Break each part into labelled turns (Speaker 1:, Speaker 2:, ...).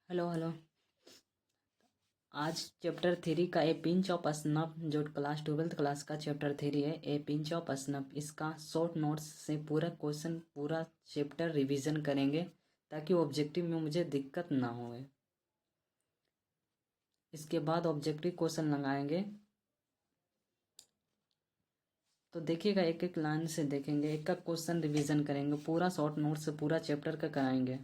Speaker 1: Hello hello. आज chapter three का ए pinch of snuff जो क्लास 12th क्लास का चैप्टर थ्री है, ए पिंच ऑफ स्नफ, इसका शॉर्ट नोट्स से पूरा क्वेश्चन पूरा चैप्टर रिवीजन करेंगे ताकि ऑब्जेक्टिव में मुझे दिक्कत ना होए। इसके बाद ऑब्जेक्टिव क्वेश्चन लगाएंगे। तो देखिएगा, एक एक लाइन से देखेंगे, एक एक क्वेश्चन रिवीजन करेंगे, पूरा शॉर्ट नोट से पूरा चैप्टर का कराएंगे।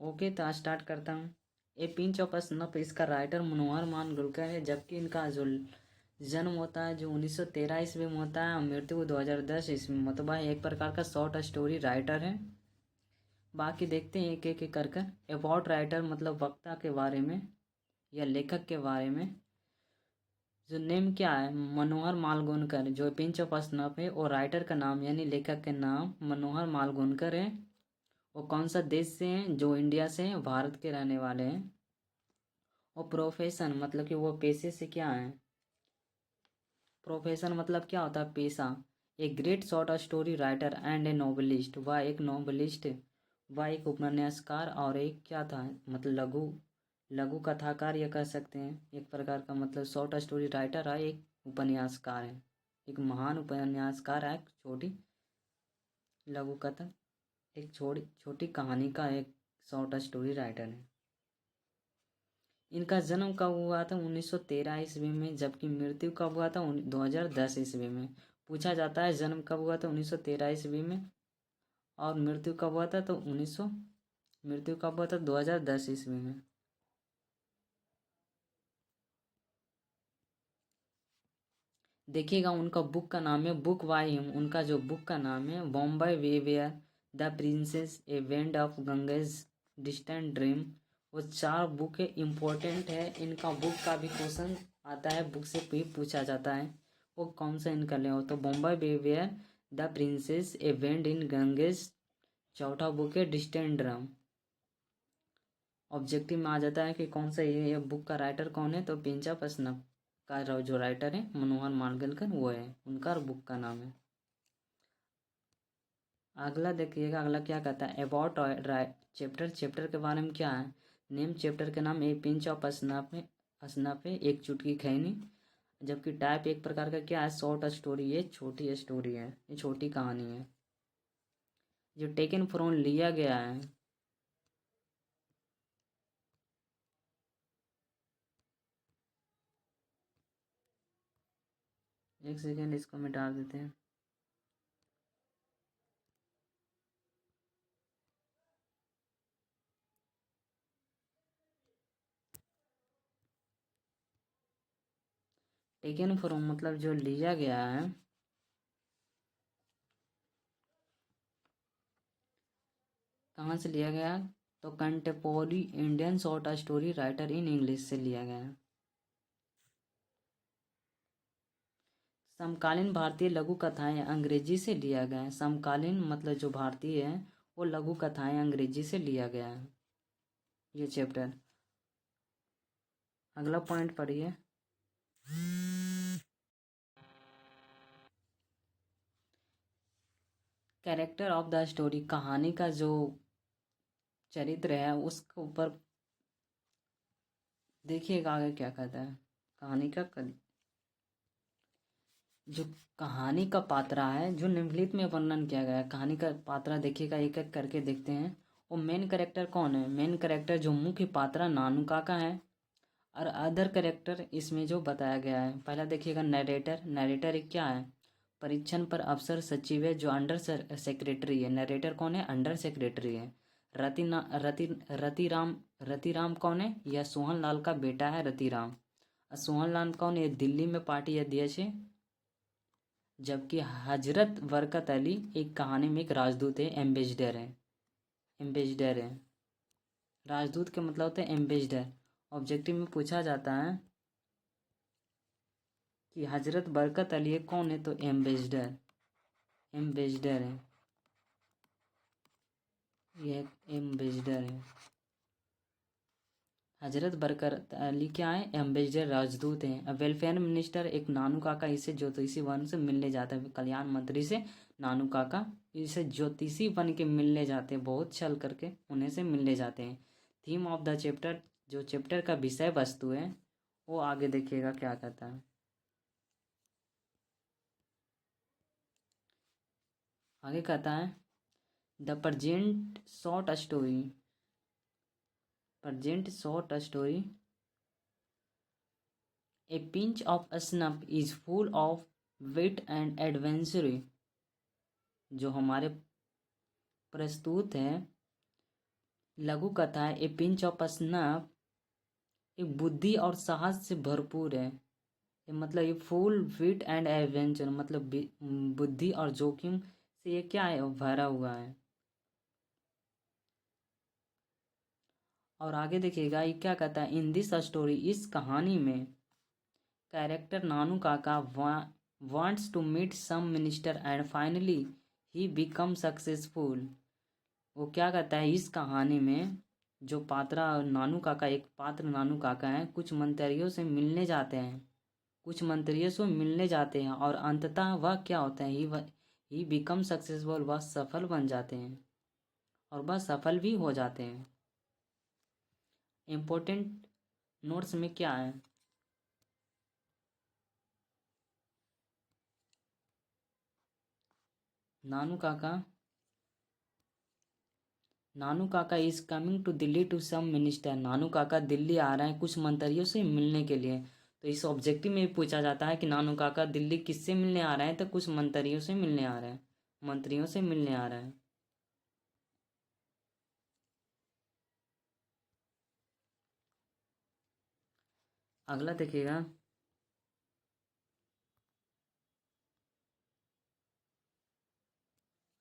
Speaker 1: ओके, तो स्टार्ट करता हूँ। ए पिंच ऑफ स्नफ, इसका राइटर मनोहर मालगुणकर है, जबकि इनका जो जन्म होता है जो 1913 ईस्वी में होता है और मृत्यु 2010 ईस्वी में, मतलब एक प्रकार का शॉर्ट स्टोरी राइटर है। बाकी देखते हैं एक एक कर कर। अबाउट राइटर मतलब वक्ता के बारे में या लेखक के बारे में। जो नेम क्या है, मनोहर मालगुणकर। जो पिंच ऑफ स्नफ है और राइटर का नाम यानी लेखक के नाम मनोहर मालगुणकर है। वो कौन सा देश से हैं, जो इंडिया से हैं, भारत के रहने वाले हैं। और प्रोफेशन मतलब कि वो पेशे से क्या है। प्रोफेशन मतलब क्या होता है, पेशा। A great short story writer and A novelist, वह एक नॉवलिस्ट, वह एक उपन्यासकार और एक क्या था, मतलब लघु लघु कथाकार ये कह सकते हैं। एक प्रकार का मतलब शॉर्ट स्टोरी राइटर है, एक उपन्यासकार है, एक महान उपन्यासकार है, एक छोटी लघु कथा, एक छोटी छोटी कहानी का एक शॉर्ट स्टोरी राइटर है। इनका जन्म कब हुआ था, 1913 ईस्वी में, जबकि मृत्यु कब हुआ था, 2010 ईस्वी में। पूछा जाता है जन्म कब हुआ था, 1913 ईस्वी में, और मृत्यु कब हुआ था, तो 1900 मृत्यु कब हुआ था, 2010 ईस्वी में। देखिएगा, उनका बुक का नाम है बुक बाय हिम। उनका जो बुक का नाम है Bombay beware the princes, a bend of Ganges, distant dream. वो चार बुक है, इम्पोर्टेंट है। इनका बुक का भी क्वेश्चन आता है, बुक से भी पूछा जाता है। वो कौन सा इनका ले हो, तो Bombay beware the princes, a bend in Ganges, चौथा बुक है डिस्टेंट ड्रम। ऑब्जेक्टिव में आ जाता है कि कौन सा ये बुक का राइटर कौन है, तो पिंचा पसनप का जो राइटर है मनोहर मालगुणकर वो है, उनका बुक का नाम है। अगला देखिएगा, अगला क्या कहता है, अबाउट चैप्टर। चैप्टर के बारे में क्या है, नेम चैप्टर के नाम ए पिंच ऑफ स्नफ है। स्नफ है, एक चुटकी खैनी। जबकि टाइप एक प्रकार का क्या है, शॉर्ट स्टोरी है, छोटी स्टोरी है, ये छोटी कहानी है। जो टेकन फ्रॉम लिया गया है। एक सेकेंड, इसको मिटा देते हैं। टेकन फ्रॉम मतलब जो लिया गया है, कहाँ से लिया गया, तो contemporary Indian short story writer in English से लिया गया है। समकालीन भारतीय लघु कथाएं अंग्रेजी से लिया गया है। समकालीन मतलब जो भारतीय है वो लघु कथाएं अंग्रेजी से लिया गया है, ये चैप्टर। अगला पॉइंट पढ़िए। कैरेक्टर ऑफ द स्टोरी, कहानी का जो चरित्र है उसके ऊपर देखिएगा आगे क्या कहता है। कहानी का जो कहानी का पात्रा है, जो निम्नलिखित में वर्णन किया गया है, कहानी का पात्रा देखिएगा, एक एक करके देखते हैं। वो मेन कैरेक्टर कौन है, मेन कैरेक्टर जो मुख्य पात्रा नानू काका है। और अदर कैरेक्टर इसमें जो बताया गया है, पहला देखिएगा नरेटर। नरेटर एक क्या है, परीक्षण पर अफसर सचिव है, जो अंडर सेक्रेटरी है। नरेटर कौन है, अंडर सेक्रेटरी है। रतिराम कौन है, यह सोहन लाल का बेटा है रतिराम। और सोहन लाल कौन है, दिल्ली में पार्टी अध्यक्ष है। जबकि हजरत बरकत अली एक कहानी में एक राजदूत है, एम्बेसडर है। एम्बेसडर है, राजदूत के मतलब होता है एम्बेसडर। ऑब्जेक्टिव में पूछा जाता है कि हजरत बरकत अली कौन है, तो एम्बेसडर, एम्बेसडर है, ये एम्बेसडर है। हजरत बरकत अली क्या है, एम्बेसडर, राजदूत हैं। अब वेलफेयर मिनिस्टर एक नानू काका, इसे ज्योतिषी वन से मिलने जाता है। कल्याण मंत्री से नानू काका इसे ज्योतिषी बन के मिलने जाते हैं, बहुत छल करके उन्हें से मिलने जाते हैं। थीम ऑफ द चैप्टर, जो चैप्टर का विषय वस्तु है वो आगे देखिएगा क्या कहता है। आगे कहता है the present short story A pinch of snuff is full of wit and adventure। जो हमारे प्रस्तुत है लघु कथा है ए पिंच ऑफ स्नफ, एक बुद्धि और साहस से भरपूर है। ये मतलब ये फुल विट एंड एडवेंचर, मतलब बुद्धि और जोखिम से ये क्या है, भरा हुआ है। और आगे देखिएगा ये क्या कहता है, इन दिस स्टोरी, इस कहानी में character Nanu Kaka wants to meet some minister and finally he become successful. वो क्या कहता है, इस कहानी में जो एक पात्र नानू काका है, कुछ मंत्रियों से मिलने जाते हैं, और अंततः वह क्या होता है, ही बिकम सक्सेसफुल, वह सफल बन जाते हैं और वह सफल भी हो जाते हैं। इम्पोर्टेंट नोट्स में क्या है, Nanu Kaka is coming to Delhi to some minister. Nanu Kaka Delhi आ रहे हैं कुछ मंत्रियों से मिलने के लिए। तो इस ऑब्जेक्टिव में पूछा जाता है कि नानू काका दिल्ली किससे मिलने आ रहे हैं, तो कुछ मंत्रियों से मिलने आ रहे हैं, मंत्रियों से मिलने आ रहे हैं। अगला देखिएगा,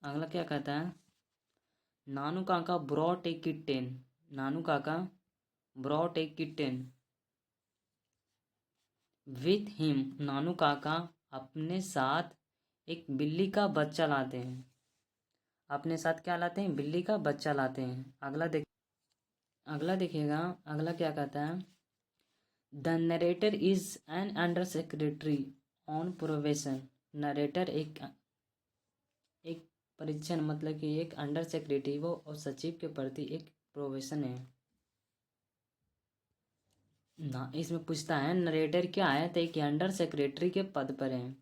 Speaker 1: अगला क्या कहता है, Nanu Kaka brought a kitten. Nanu Kaka brought a kitten with him. Nanu Kaka अपने साथ एक बिल्ली का बच्चा लाते हैं। अपने साथ क्या लाते हैं, बिल्ली का बच्चा लाते हैं। अगला देखिएगा, अगला क्या कहता है, the narrator is an under secretary on probation. Narrator एक परीक्षण, मतलब कि एक अंडर सेक्रेटरी वो और सचिव के प्रति एक प्रोवेशन है ना। इसमें पूछता है नरेटर क्या है, तो एक अंडर सेक्रेटरी के पद पर है।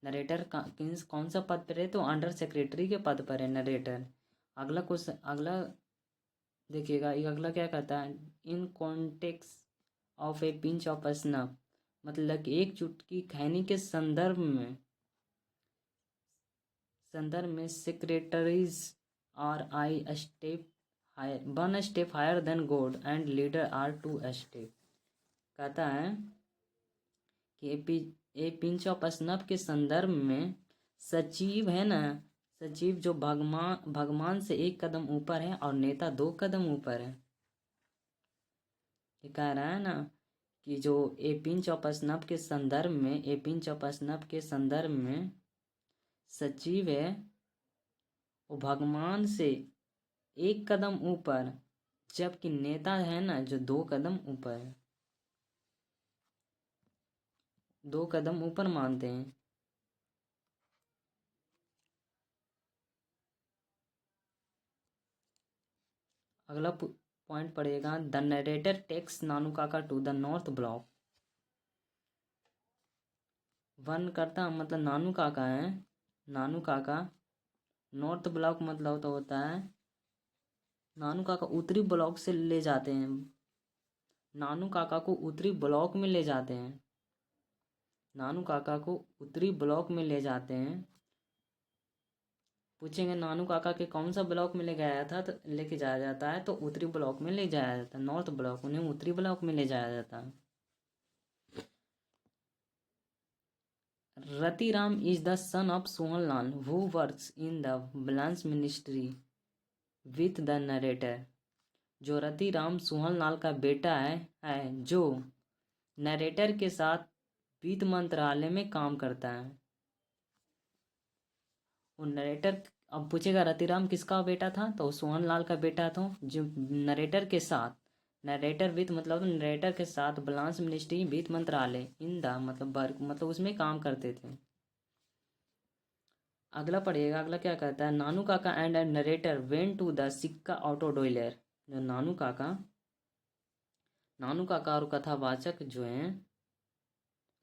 Speaker 1: नरेटर कौन सा पद पर है, तो अंडर सेक्रेटरी के पद पर है नरेटर। अगला क्वेश्चन, अगला देखिएगा, ये अगला क्या कहता है, in context of a pinch of snuff, मतलब कि एक चुटकी खैनी के संदर्भ में secretaries are I step higher, 1 step higher then God and leader are 2 step. कहता है कि ए पिंच ऑफ स्नफ के संदर्भ में सचिव है ना, सचिव जो भगवान से 1 कदम ऊपर है और नेता 2 कदम ऊपर है। ये कह रहा है ना कि जो ए पिंच ऑफ स्नफ के संदर्भ में सचिव है वो भगवान से 1 कदम ऊपर, जबकि नेता है ना जो 2 कदम ऊपर है, 2 कदम ऊपर मानते हैं। अगला पॉइंट पड़ेगा, the narrator takes Nanu Kaka to the North Block. वन करता मतलब नानू काका है, नानू काका नॉर्थ ब्लॉक मतलब तो होता है नानू काका उत्तरी ब्लॉक से ले जाते हैं, नानू काका को उत्तरी ब्लॉक में ले जाते हैं, नानू काका को उत्तरी ब्लॉक में ले जाते हैं। पूछेंगे नानू काका के कौन सा ब्लॉक में ले गया था, तो लेके जाया जाता है तो उत्तरी ब्लॉक में ले जाया जाता है, नॉर्थ ब्लॉक, उन्हें उत्तरी ब्लॉक में ले जाया जाता है। Ratiram is the son of Sohanlal who works in the balance ministry with the narrator. जो रतिराम सोहनलाल का बेटा है जो नरेटर के साथ वित्त मंत्रालय में काम करता है। वो नरेटर, अब पूछेगा रतिराम किसका बेटा था, तो सोहनलाल का बेटा था, जो नरेटर वित्त मतलब नरेटर के साथ बालांस मिनिस्ट्री वित्त मंत्रालय इन द मतलब वर्क मतलब उसमें काम करते थे। अगला पढ़िएगा, अगला क्या कहता है, Nanu Kaka and narrator went to the Sikka auto dealer. जो नानू काका नानू काका और कथावाचक जो हैं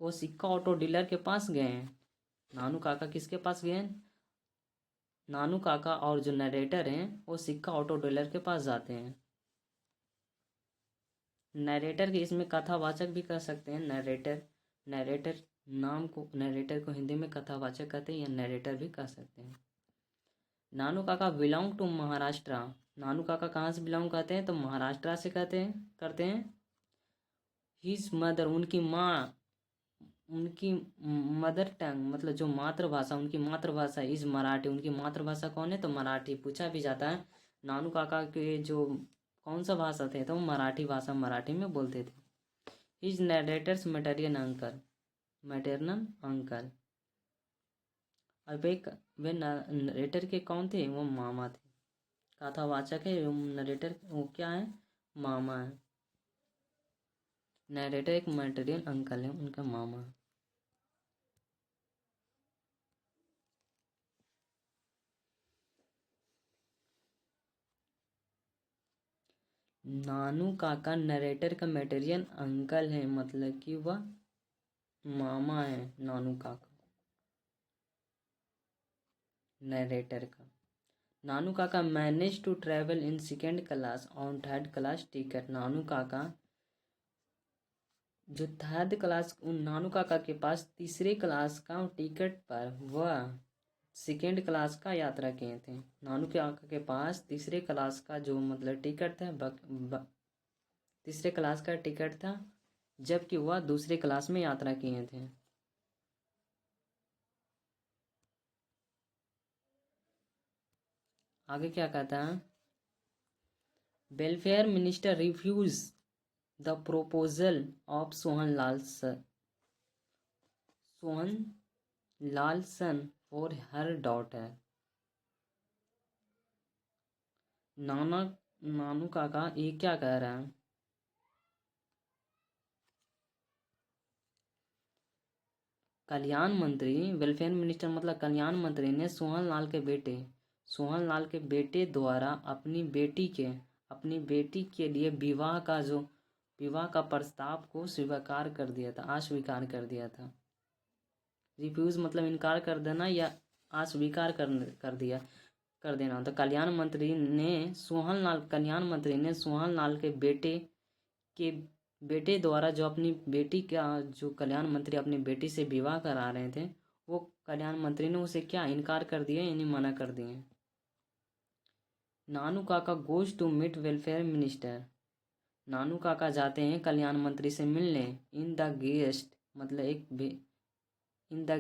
Speaker 1: वो सिक्का ऑटो डीलर के पास गए हैं। नानू काका किसके पास गए हैं? नानू काका और जो नरेटर हैं वो सिक्का ऑटो डीलर के पास जाते हैं। नरेटर के इसमें कथावाचक भी कर सकते हैं। नरेटर नरेटर नाम को नरेटर को हिंदी में कथावाचक कहते हैं या नरेटर भी कह सकते हैं। नानू काका बिलोंग टू महाराष्ट्र। नानू काका कहाँ से बिलोंग करते हैं? तो महाराष्ट्र से करते हैं। हिज मदर उनकी मदर टंग मतलब जो मातृभाषा, उनकी मातृभाषा इज मराठी। उनकी मातृभाषा कौन है? तो मराठी। पूछा भी जाता है नानू काका के जो कौन सा भाषा थे तो मराठी भाषा, मराठी में बोलते थे। His narrator's maternal uncle. और वे नरेटर के कौन थे? वो मामा थे। कथावाचक है नरेटर, वो क्या है? मामा है। नरेटर एक मैटरियल अंकल है, उनका मामा है। नानू काका नरेटर का मैटेरियल अंकल है, मतलब कि वह मामा है नानू काका नरेटर का। Nanu Kaka manage to travel in second class on third class ticket. Nanu Kaka जो थर्ड क्लास, नानू काका के पास तीसरे क्लास का टिकट पर वह सेकेंड क्लास का यात्रा किए थे। नानू काका के पास तीसरे क्लास का जो मतलब टिकट था, तीसरे क्लास का टिकट था, जबकि वह दूसरे क्लास में यात्रा किए थे। आगे क्या कहता है? Welfare minister refuse the proposal of Sohan Lalson for her daughter. Nanu Kaka ये क्या कह रहा है? कल्याण मंत्री, वेलफेयर मिनिस्टर मतलब कल्याण मंत्री ने सोहन लाल के बेटे द्वारा अपनी बेटी के लिए विवाह का प्रस्ताव को अस्वीकार कर दिया था। रिफ्यूज मतलब इनकार कर देना या अस्वीकार कर देना। तो कल्याण मंत्री ने सोहन लाल के बेटे द्वारा जो अपनी बेटी का जो कल्याण मंत्री अपनी बेटी से विवाह करा रहे थे, वो कल्याण मंत्री ने उसे क्या इनकार कर दिया, यानी मना कर दिए। Nanu Kaka goes to meet welfare minister. Nanu Kaka जाते हैं कल्याण मंत्री से मिलने। इन द गेस्ट मतलब in the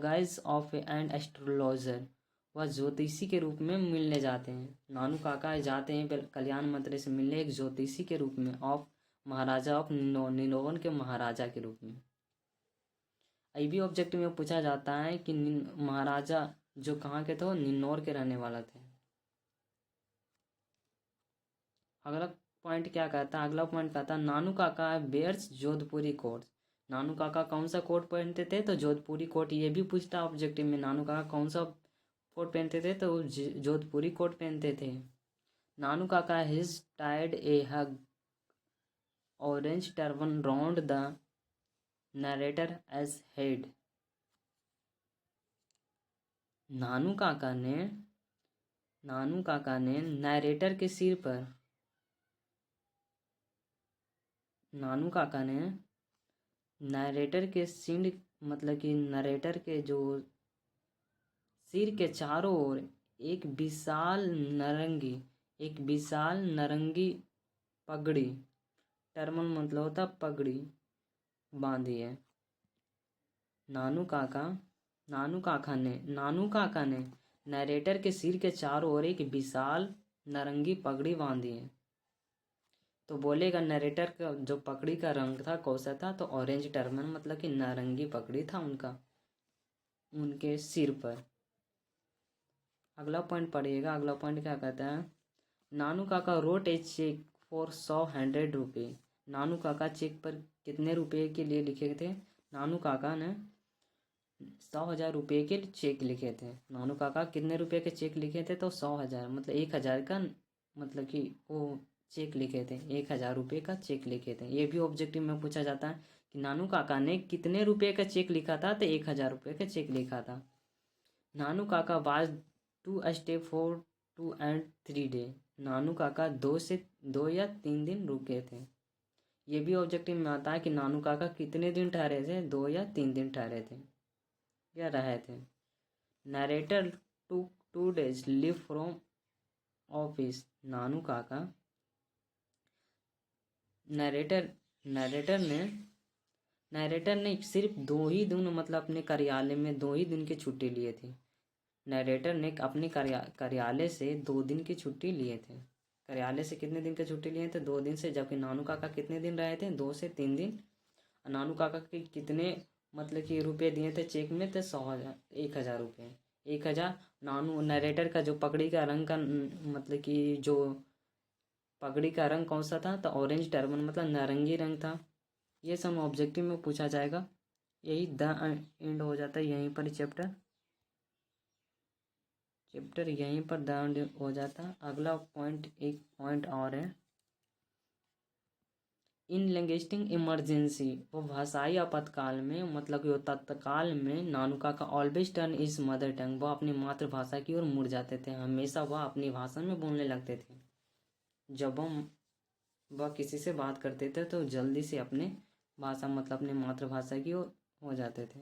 Speaker 1: guys of an astrologer. वह ज्योतिषी के रूप में मिलने जाते हैं। नानू काका जाते हैं कल्याण मंत्री से मिलने एक ज्योतिषी के रूप में, महाराजा ऑफ निनोवन के महाराजा के रूप में। भी ऑब्जेक्टिव में पूछा जाता है कि महाराजा जो कहाँ के थे, निन्नौर के रहने वाला थे। अगला पॉइंट कहता है नानू काका बेयर्स जोधपुरी कोट। नानू काका कौन सा कोट पहनते थे? तो जोधपुरी कोट। ये भी पूछता ऑब्जेक्टिव में, नानू काका कौन सा कोट पहनते थे? तो जोधपुरी कोट पहनते थे। Nanu Kaka his tied a huge orange turban round the narrator as head. Nanu Kaka ने नरेटर के सिर पर नरेटर के सिर मतलब कि नरेटर के जो सिर के चारों ओर एक विशाल नारंगी पगड़ी, टर्मन मतलब होता पगड़ी, बांधी है। नानू काका ने नरेटर के सिर के चारों ओर एक विशाल नारंगी पगड़ी बांधी है। तो बोलेगा नरेटर का जो पगड़ी का रंग था कौन सा था? तो ऑरेंज टर्मन मतलब कि नारंगी पगड़ी था उनके सिर पर। अगला पॉइंट पढ़िएगा। अगला पॉइंट क्या कहता है? नानू काका रोट ए चेक फॉर 100 रुपये। नानू काका चेक पर कितने रुपए के लिए लिखे थे? नानू काका ने 100,000 रुपये के चेक लिखे थे। नानू काका कितने रुपए के चेक लिखे थे? तो 100,000 मतलब 1,000 का मतलब कि वो चेक लिखे थे, 1,000 रुपये का चेक लिखे थे। ये भी ऑब्जेक्टिव में पूछा जाता है कि नानू काका ने कितने रुपए का चेक लिखा था, तो 1,000 रुपये का चेक लिखा था। Nanu Kaka was to stay for 2 and 3 days। Nanu Kaka 2 या 3 दिन रुके थे। ये भी ऑब्जेक्टिव में आता है कि नानू काका कितने दिन ठहरे थे, 2 या 3 दिन ठहरे थे या रहे थे। Narrator to 2 days leave from office. Nanu Kaka narrator narrator ने सिर्फ 2 ही दिन मतलब अपने कार्यालय में 2 ही दिन की छुट्टी लिए थे। नरेटर ने अपने कार्यालय से 2 दिन की छुट्टी लिए थे। कार्यालय से कितने दिन की छुट्टी लिए थे, 2 दिन से। जबकि नानू काका कितने दिन रहे थे, 2 से 3 दिन। नानू काका के कितने मतलब कि रुपए दिए थे चेक में, तो 1,000 रुपये। 1,000। नानू नरेटर का जो पगड़ी का रंग का मतलब कि जो पगड़ी का रंग कौन सा था, तो ऑरेंज टर्बन मतलब नारंगी रंग था। ये सब ऑब्जेक्टिव में पूछा जाएगा। यही द एंड हो जाता है यहीं पर चैप्टर यहीं पर द एंड हो जाता है। अगला पॉइंट, एक पॉइंट और है, इन लिंग्विस्टिक इमरजेंसी। वो भाषाई आपातकाल में मतलब कि वो तत्काल में नानू काका always turn is mother tongue. वह अपनी मातृभाषा की ओर मुड़ जाते थे, हमेशा वह अपनी भाषा में बोलने लगते थे। जब वह किसी से बात करते थे तो जल्दी से अपने भाषा मतलब अपने मातृभाषा की ओर हो जाते थे।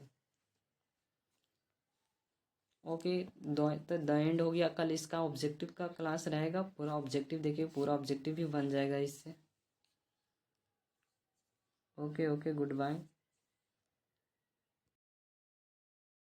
Speaker 1: ओके, तो द एंड हो गया। कल इसका ऑब्जेक्टिव का क्लास रहेगा। पूरा ऑब्जेक्टिव देखिए, पूरा ऑब्जेक्टिव भी बन जाएगा इससे। Okay okay, good bye.